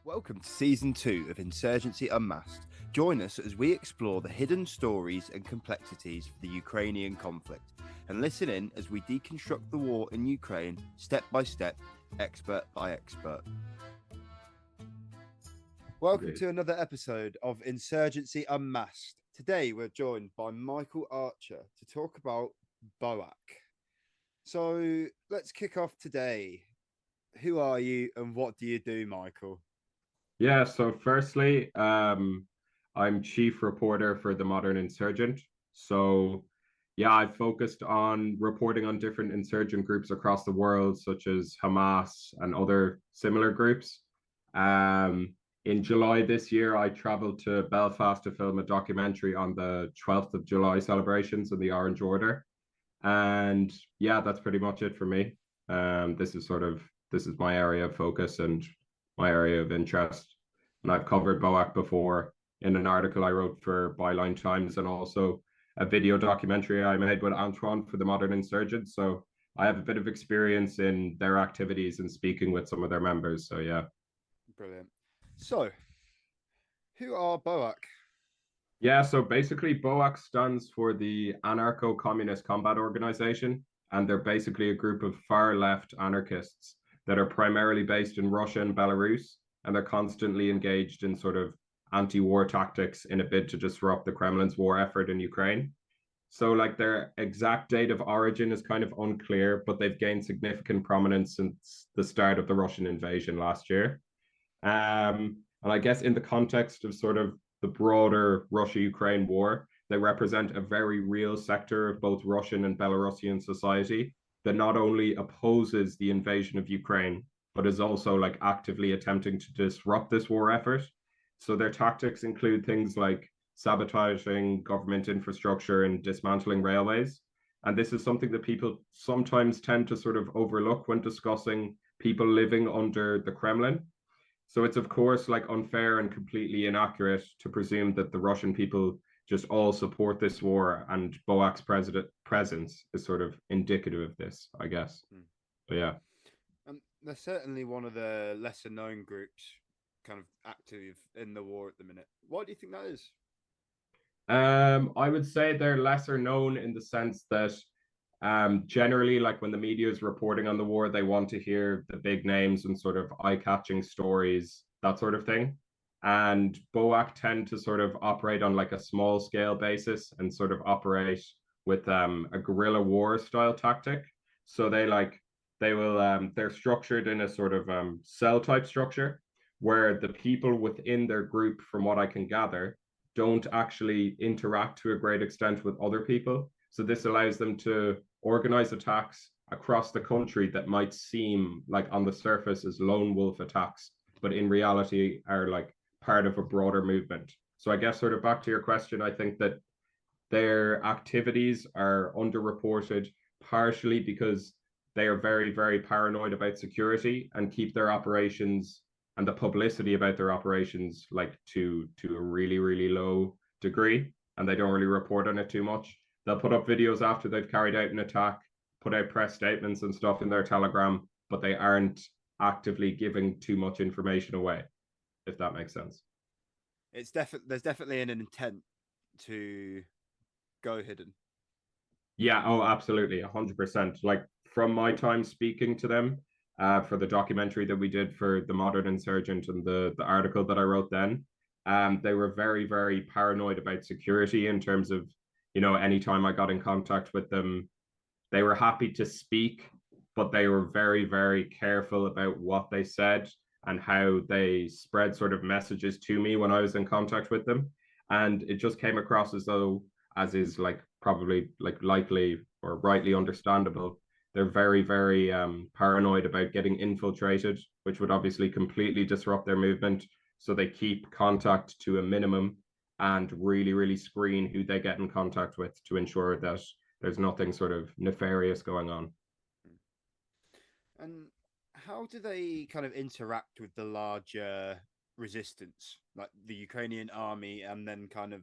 Welcome to Season 2 of Insurgency Unmasked. Join us as we explore the hidden stories and complexities of the Ukrainian conflict, and listen in as we deconstruct the war in Ukraine step by step, expert by expert. Welcome to another episode of Insurgency Unmasked. Today we're joined by Michael Archer to talk about BOAK. So let's kick off today. Who are you and what do you do, Michael? Yeah, so firstly, I'm chief reporter for the Modern Insurgent. So, yeah, I've focused on reporting on different insurgent groups across the world, such as Hamas and other similar groups. Um, in July this year, I traveled to Belfast to film a documentary on the 12th of July celebrations of the Orange Order. And yeah, that's pretty much it for me. This is my area of focus and my area of interest. And I've covered BOAK before in an article I wrote for Byline Times and also a video documentary I made with Antoine for the Modern Insurgent. So I have a bit of experience in their activities and speaking with some of their members. So yeah. Brilliant. So, who are BOAK? Yeah, so basically BOAK stands for the Anarcho-Communist Combat Organization, and they're basically a group of far-left anarchists that are primarily based in Russia and Belarus, and they're constantly engaged in sort of anti-war tactics in a bid to disrupt the Kremlin's war effort in Ukraine. So like their exact date of origin is kind of unclear, but they've gained significant prominence since the start of the Russian invasion last year. And I guess in the context of sort of the broader Russia-Ukraine war, they represent a very real sector of both Russian and Belarusian society that not only opposes the invasion of Ukraine, but is also like actively attempting to disrupt this war effort. So their tactics include things like sabotaging government infrastructure and dismantling railways. And this is something that people sometimes tend to sort of overlook when discussing people living under the Kremlin. So it's of course like unfair and completely inaccurate to presume that the Russian people just all support this war, and BOAK's presence is sort of indicative of this, I guess. But yeah. They're certainly one of the lesser known groups kind of active in the war at the minute. Why do you think that is? I would say they're lesser known in the sense that generally, like when the media is reporting on the war, they want to hear the big names and sort of eye-catching stories, that sort of thing. And BOAK tend to sort of operate on like a small scale basis and sort of operate with a guerrilla war style tactic. So they're structured in a sort of cell type structure where the people within their group, from what I can gather, don't actually interact to a great extent with other people. So this allows them to organize attacks across the country that might seem like on the surface as lone wolf attacks, but in reality are like part of a broader movement. So I guess sort of back to your question, I think that their activities are underreported partially because they are very, very paranoid about security and keep their operations and the publicity about their operations like to a really, really low degree, and they don't really report on it too much. They'll put up videos after they've carried out an attack, put out press statements and stuff in their Telegram, but they aren't actively giving too much information away, if that makes sense. There's definitely an intent to go hidden. Yeah, oh, absolutely, 100%. Like from my time speaking to them for the documentary that we did for the Modern Insurgent and the article that I wrote then, they were very, very paranoid about security in terms of, you know, anytime I got in contact with them, they were happy to speak, but they were very, very careful about what they said and how they spread sort of messages to me when I was in contact with them. And it just came across as though, as is like probably like likely or rightly understandable, they're very, very paranoid about getting infiltrated, which would obviously completely disrupt their movement. So they keep contact to a minimum and really, really screen who they get in contact with to ensure that there's nothing sort of nefarious going on. And how do they kind of interact with the larger resistance, like the Ukrainian army, and then kind of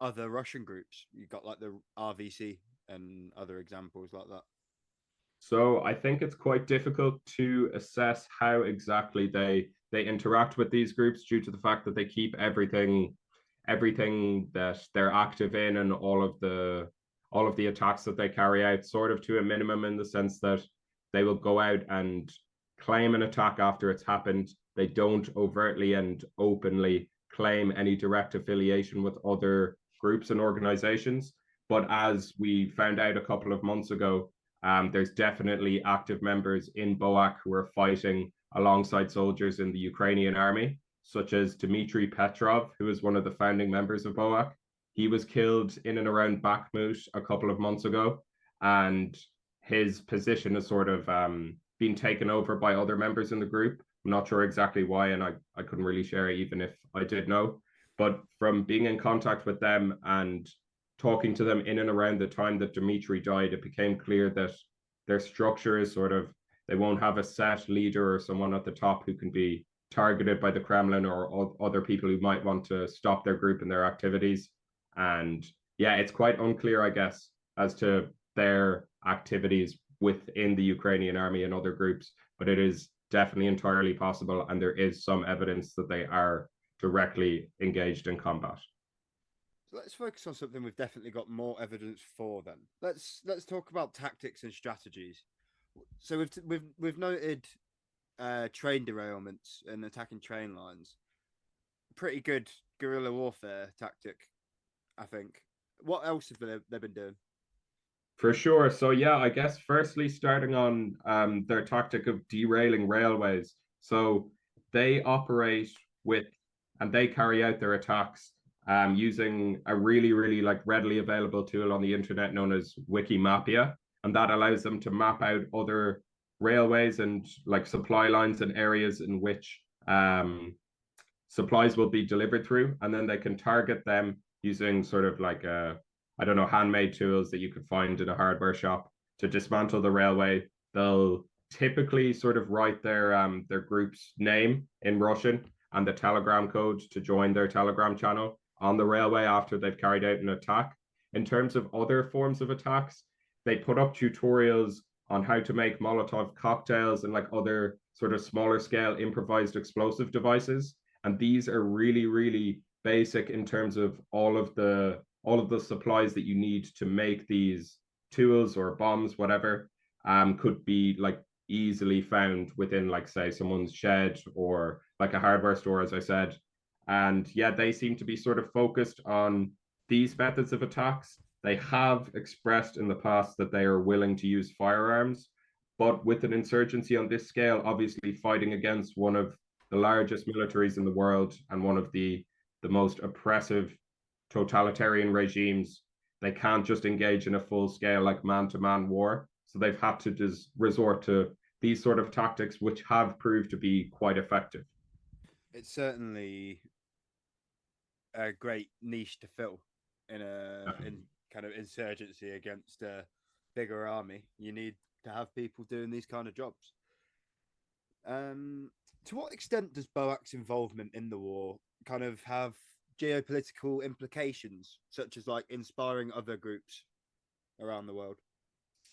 other Russian groups? You got like the RVC and other examples like that. So I think it's quite difficult to assess how exactly they interact with these groups due to the fact that they keep everything that they're active in and all of the attacks that they carry out sort of to a minimum, in the sense that they will go out and claim an attack after it's happened. They don't overtly and openly claim any direct affiliation with other groups and organizations. But as we found out a couple of months ago, there's definitely active members in BOAK who are fighting alongside soldiers in the Ukrainian army, such as Dmitry Petrov, who is one of the founding members of BOAK. He was killed in and around Bakhmut a couple of months ago, and his position has sort of been taken over by other members in the group. I'm not sure exactly why, and I couldn't really share it even if I did know. But from being in contact with them and talking to them in and around the time that Dmitry died, it became clear that their structure is sort of, they won't have a set leader or someone at the top who can be targeted by the Kremlin or other people who might want to stop their group and their activities. And yeah, it's quite unclear, I guess, as to their activities within the Ukrainian army and other groups, but it is definitely entirely possible, and there is some evidence that they are directly engaged in combat. So let's focus on something we've definitely got more evidence for. Then let's talk about tactics and strategies. So we've noted train derailments and attacking train lines. Pretty good guerrilla warfare tactic, I think. What else have they been doing? For sure. So yeah, I guess firstly starting on their tactic of derailing railways. So they operate with and they carry out their attacks using a really like readily available tool on the internet known as Wikimapia, and that allows them to map out other railways and like supply lines and areas in which supplies will be delivered through, and then they can target them using sort of like a, I don't know, handmade tools that you could find in a hardware shop to dismantle the railway. They'll typically sort of write their group's name in Russian and the telegram code to join their telegram channel on the railway after they've carried out an attack. In terms of other forms of attacks, they put up tutorials on how to make Molotov cocktails and like other sort of smaller scale improvised explosive devices. And these are really basic in terms of all of the supplies that you need to make these tools or bombs, whatever, could be like easily found within, like, say, someone's shed or like a hardware store, as I said. And yeah, they seem to be sort of focused on these methods of attacks. They have expressed in the past that they are willing to use firearms, but with an insurgency on this scale, obviously fighting against one of the largest militaries in the world and one of the most oppressive totalitarian regimes, they can't just engage in a full scale like man-to-man war. So they've had to just resort to these sort of tactics, which have proved to be quite effective. It's certainly a great niche to fill in kind of insurgency against a bigger army. You need to have people doing these kind of jobs. To what extent does BOAK's involvement in the war kind of have geopolitical implications, such as like inspiring other groups around the world?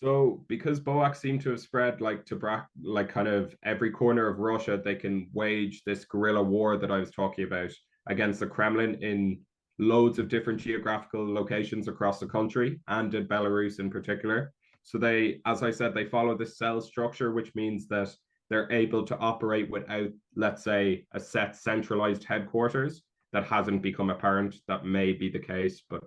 So because BOAK seem to have spread like to like kind of every corner of Russia, they can wage this guerrilla war that I was talking about against the Kremlin in loads of different geographical locations across the country and in Belarus in particular. So they, as I said, they follow this cell structure, which means that they're able to operate without, let's say, a set centralized headquarters. That hasn't become apparent. That may be the case, but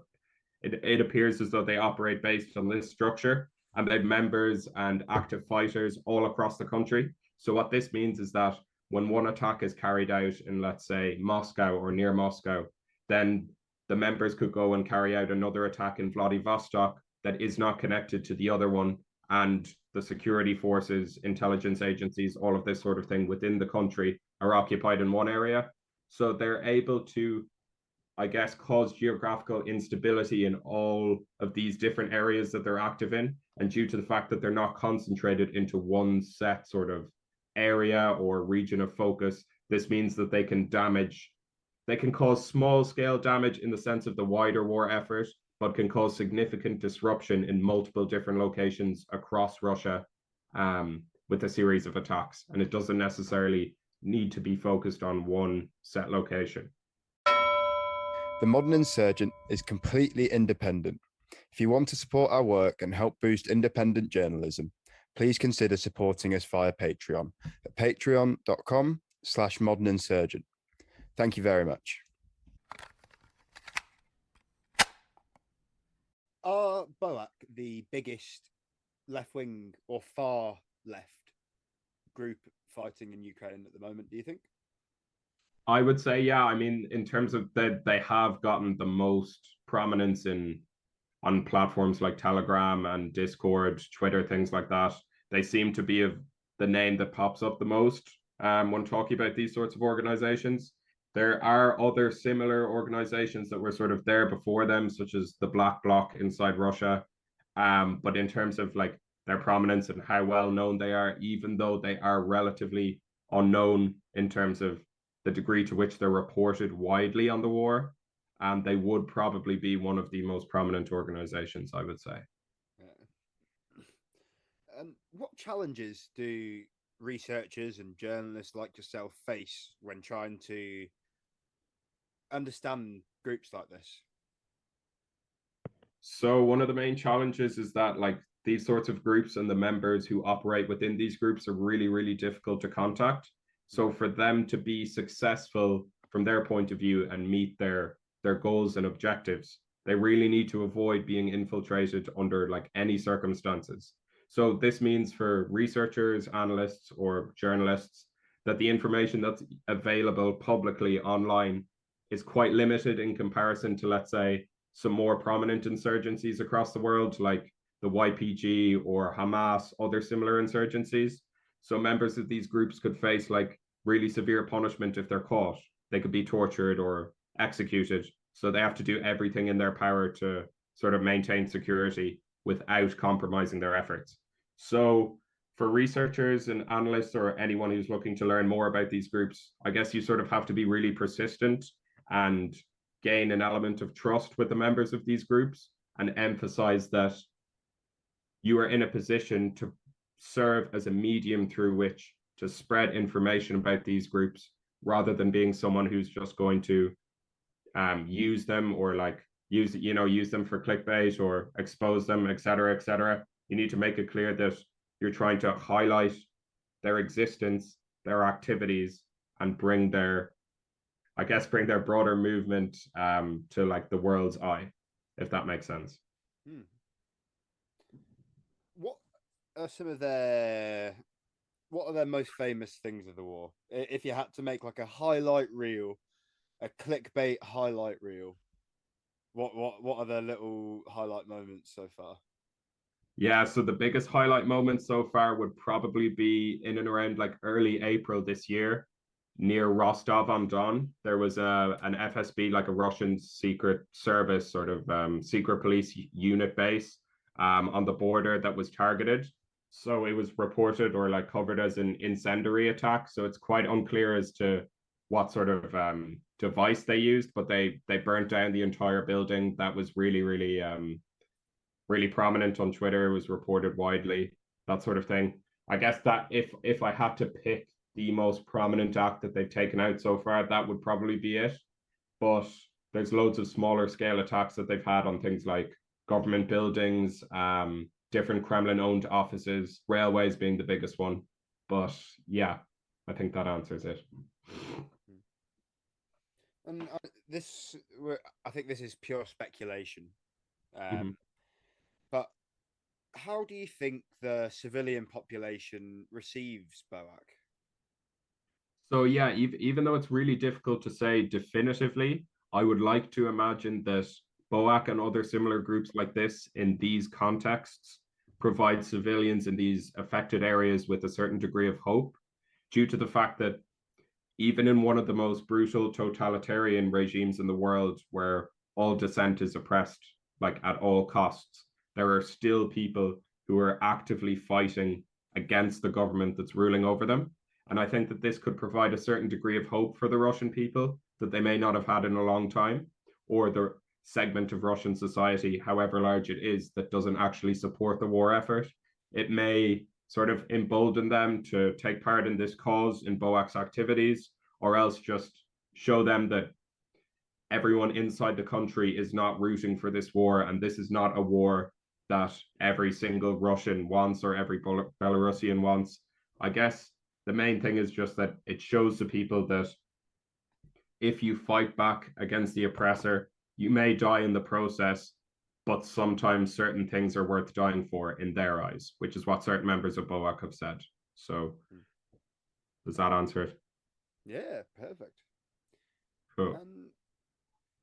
it appears as though they operate based on this structure, and they have members and active fighters all across the country. So what this means is that when one attack is carried out in, let's say, Moscow or near Moscow, then the members could go and carry out another attack in Vladivostok that is not connected to the other one. And the security forces, intelligence agencies, all of this sort of thing within the country are occupied in one area. So they're able to, I guess, cause geographical instability in all of these different areas that they're active in. And due to the fact that they're not concentrated into one set sort of area or region of focus, this means that they can cause small scale damage in the sense of the wider war effort, but can cause significant disruption in multiple different locations across Russia. with a series of attacks, and it doesn't necessarily need to be focused on one set location. The Modern Insurgent is completely independent. If you want to support our work and help boost independent journalism, please consider supporting us via Patreon at patreon.com/moderninsurgent. Thank you very much. Are BOAK the biggest left-wing or far left group fighting in Ukraine at the moment, do you think? I would say, yeah. I mean, in terms of they have gotten the most prominence on platforms like Telegram and Discord, Twitter, things like that. They seem to be the name that pops up the most when talking about these sorts of organizations. There are other similar organizations that were sort of there before them, such as the Black Bloc inside Russia. But in terms of like their prominence and how well known they are, even though they are relatively unknown in terms of the degree to which they're reported widely on the war, they would probably be one of the most prominent organizations, I would say. What challenges do researchers and journalists like yourself face when trying to understand groups like this? So one of the main challenges is that like these sorts of groups and the members who operate within these groups are really, really difficult to contact. So for them to be successful from their point of view and meet their goals and objectives, they really need to avoid being infiltrated under like any circumstances. So this means for researchers, analysts, or journalists that the information that's available publicly online is quite limited in comparison to, let's say, some more prominent insurgencies across the world, like the YPG or Hamas, other similar insurgencies. So members of these groups could face like really severe punishment if they're caught. They could be tortured or executed. So they have to do everything in their power to sort of maintain security without compromising their efforts. So for researchers and analysts or anyone who's looking to learn more about these groups, I guess you sort of have to be really persistent and gain an element of trust with the members of these groups and emphasize that you are in a position to serve as a medium through which to spread information about these groups rather than being someone who's just going to use them or like use them for clickbait or expose them, etc., etc. You need to make it clear that you're trying to highlight their existence, their activities, and bring their broader movement to like the world's eye, if that makes sense. What are their most famous things of the war? If you had to make like a highlight reel, a clickbait highlight reel, what are their little highlight moments so far? Yeah, so the biggest highlight moment so far would probably be in and around like early April this year, near Rostov on Don. There was an FSB, like a Russian secret service sort of secret police unit base on the border that was targeted. So it was reported or like covered as an incendiary attack. So it's quite unclear as to what sort of device they used, but they burnt down the entire building. That was really, really really prominent on Twitter. It was reported widely, that sort of thing. I guess that if I had to pick the most prominent act that they've taken out so far, that would probably be it. But there's loads of smaller scale attacks that they've had on things like government buildings, different Kremlin-owned offices, railways being the biggest one. But yeah, I think that answers it. And I think this is pure speculation. But how do you think the civilian population receives BOAK? So yeah, even though it's really difficult to say definitively, I would like to imagine that BOAK and other similar groups like this in these contexts provide civilians in these affected areas with a certain degree of hope, due to the fact that even in one of the most brutal totalitarian regimes in the world, where all dissent is oppressed, like at all costs, there are still people who are actively fighting against the government that's ruling over them. And I think that this could provide a certain degree of hope for the Russian people that they may not have had in a long time, or the segment of Russian society, however large it is, that doesn't actually support the war effort. It may sort of embolden them to take part in this cause in BOAK's activities, or else just show them that everyone inside the country is not rooting for this war, and this is not a war that every single Russian wants or every Belarusian wants. I guess the main thing is just that it shows the people that if you fight back against the oppressor, you may die in the process, but sometimes certain things are worth dying for in their eyes, which is what certain members of BOAK have said. So does that answer it? Yeah, perfect. Cool.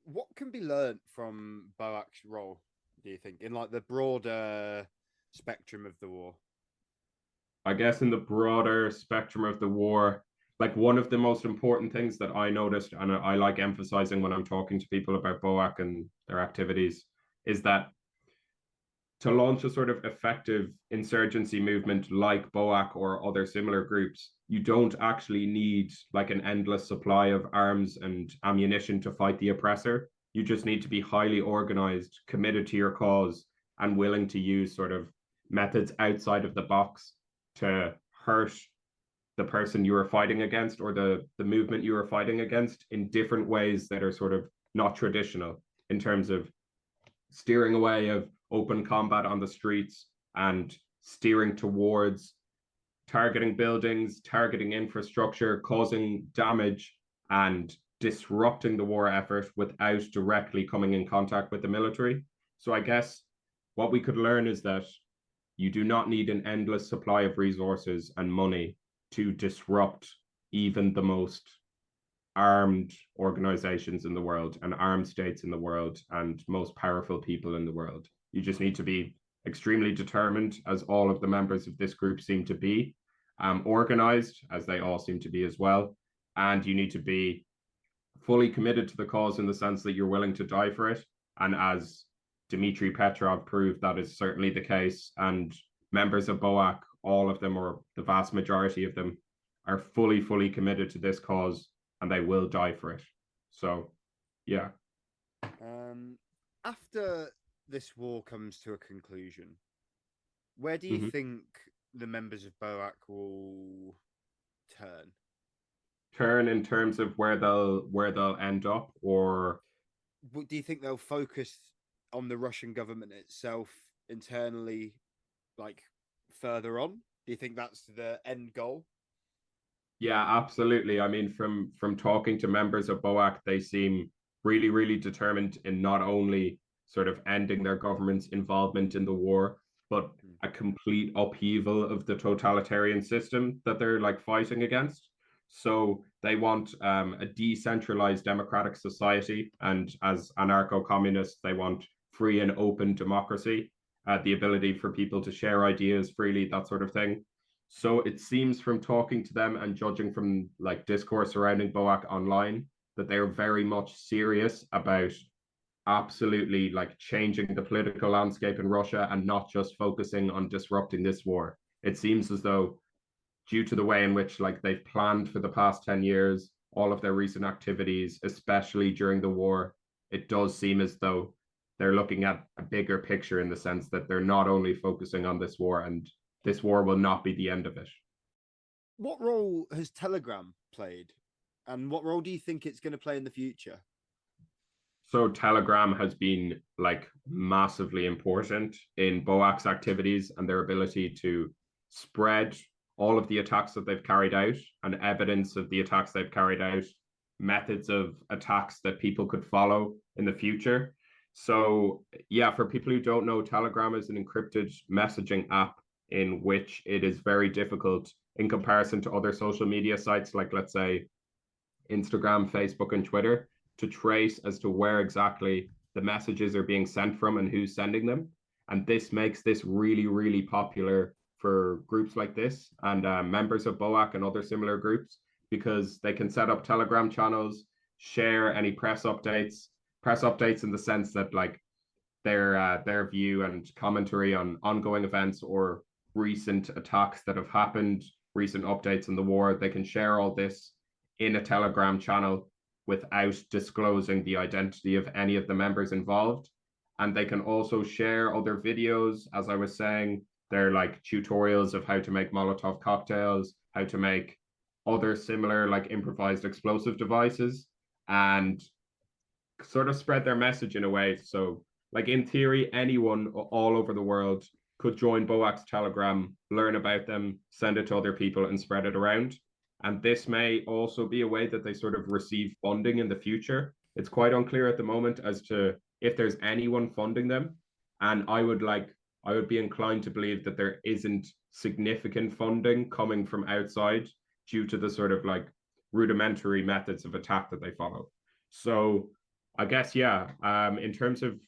What can be learned from BOAK's role, do you think, in like the broader spectrum of the war? I guess in the broader spectrum of the war, like one of the most important things that I noticed, and I like emphasizing when I'm talking to people about BOAK and their activities, is that to launch a sort of effective insurgency movement like BOAK or other similar groups, you don't actually need like an endless supply of arms and ammunition to fight the oppressor. You just need to be highly organized, committed to your cause, and willing to use sort of methods outside of the box to hurt the person you are fighting against or the movement you are fighting against in different ways that are sort of not traditional, in terms of steering away of open combat on the streets and steering towards targeting buildings, targeting infrastructure, causing damage, and disrupting the war effort without directly coming in contact with the military. So I guess what we could learn is that you do not need an endless supply of resources and money to disrupt even the most armed organizations in the world and armed states in the world and most powerful people in the world. You just need to be extremely determined, as all of the members of this group seem to be, organized, as they all seem to be as well. And you need to be fully committed to the cause in the sense that you're willing to die for it. And as Dmitry Petrov proved, that is certainly the case. And members of BOAK, all of them, or the vast majority of them, are fully committed to this cause, and they will die for it. So, yeah. After this war comes to a conclusion, where do you think the members of BOAK will turn? Turn in terms of where they'll end up, or do you think they'll focus on the Russian government itself internally, like further on? Do you think that's the end goal? Yeah, absolutely. I mean, from talking to members of BOAK, they seem really determined in not only sort of ending their government's involvement in the war, but a complete upheaval of the totalitarian system that they're like fighting against. So they want a decentralized democratic society, and as anarcho-communists, they want free and open democracy, the ability for people to share ideas freely, that sort of thing. So it seems from talking to them and judging from like discourse surrounding BOAK online that they're very much serious about absolutely like changing the political landscape in Russia and not just focusing on disrupting this war. It seems as though, due to the way in which like they've planned for the past 10 years, all of their recent activities, especially during the war, it does seem as though they're looking at a bigger picture, in the sense that they're not only focusing on this war, and this war will not be the end of it. What role has Telegram played? And what role do you think it's going to play in the future? So Telegram has been like massively important in BOAK's activities and their ability to spread all of the attacks that they've carried out and evidence of the attacks they've carried out, methods of attacks that people could follow in the future. So yeah, for people who don't know, Telegram is an encrypted messaging app in which it is very difficult, in comparison to other social media sites like, let's say, Instagram, Facebook, and Twitter, to trace as to where exactly the messages are being sent from and who's sending them. And this makes this really popular for groups like this and members of BOAK and other similar groups, because they can set up Telegram channels, share any press updates in the sense that like their view and commentary on ongoing events or recent attacks that have happened, recent updates in the war. They can share all this in a Telegram channel without disclosing the identity of any of the members involved. And they can also share other videos, as I was saying, They're like tutorials of how to make Molotov cocktails, how to make other similar like improvised explosive devices, and sort of spread their message in a way. So like in theory, anyone all over the world could join BOAK's Telegram, learn about them, send it to other people, and spread it around. And this may also be a way that they sort of receive funding in the future. It's quite unclear at the moment as to if there's anyone funding them. And I would be inclined to believe that there isn't significant funding coming from outside due to the sort of like rudimentary methods of attack that they follow. So I guess, yeah, in terms of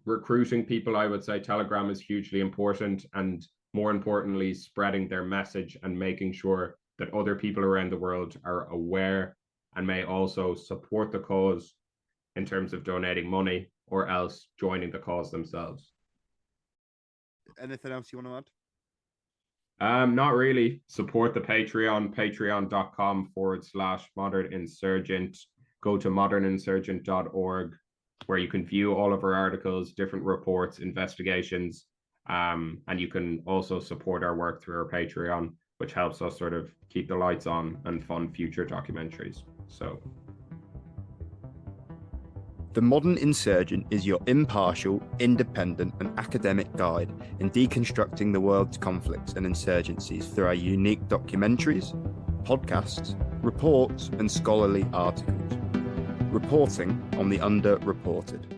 recruiting people, I would say Telegram is hugely important, and more importantly, spreading their message and making sure that other people around the world are aware and may also support the cause in terms of donating money or else joining the cause themselves. Anything else you want to add? Not really. Support the Patreon, patreon.com/moderninsurgent. Go to moderninsurgent.org, where you can view all of our articles, different reports, investigations, and you can also support our work through our Patreon, which helps us sort of keep the lights on and fund future documentaries. So The Modern Insurgent is your impartial, independent, and academic guide in deconstructing the world's conflicts and insurgencies through our unique documentaries, podcasts, reports, and scholarly articles. Reporting on the underreported.